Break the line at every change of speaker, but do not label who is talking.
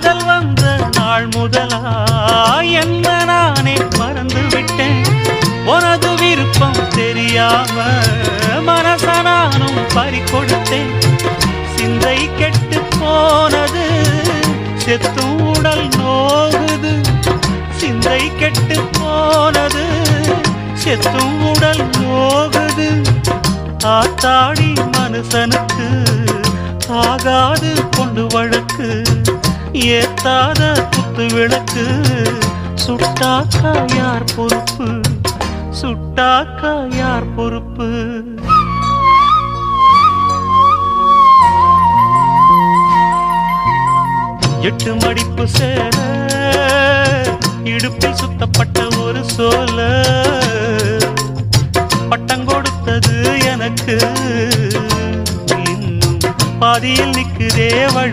காதல் வந்த நாள் முதலா என்ன நானே மறந்து விட்டேன். உனது விருப்பம் தெரியாம மனச நானும் பறிகொடுத்தேன். சிந்தை கெட்டு போனது செத்தும் உடல் நோகுது. சிந்தை கெட்டு போனது செத்தும் உடல் நோகுது. ஆத்தாடி மனுஷனுக்கு ஆகாது கொண்டு வழக்கு. ஏத்தாத குத்து விளக்கு சுட்டாக்கா யார் பொறுப்பு? சுட்டாக்கா யார் பொறுப்பு? எட்டு மடிப்பு சேர இடுப்பில் சுத்தப்பட்ட ஒரு சோல பட்டம் கொடுத்தது எனக்கு. இன்னும் பாதியில் நிற்குதே வழக்கு.